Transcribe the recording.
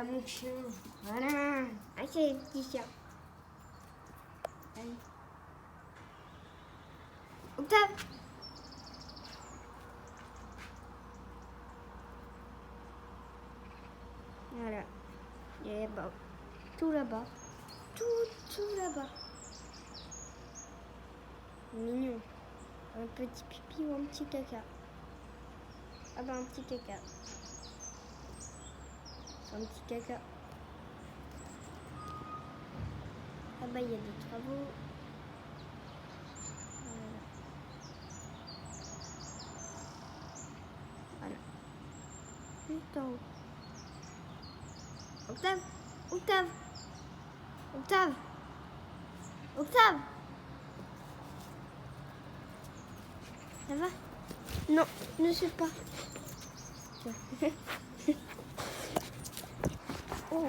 Voilà mon chien. Voilà. Ah, c'est le petit chien. Allez. Octave. Voilà. Et là-bas. Tout là-bas. Tout là-bas. Mignon. Un petit pipi ou un petit caca. Ah bah un petit caca. C'est un petit caca. Ah bah il y a des travaux. Voilà. Juste en haut. Octave. Octave. Octave. Octave. Ça va? Non, ne sais pas. Oh.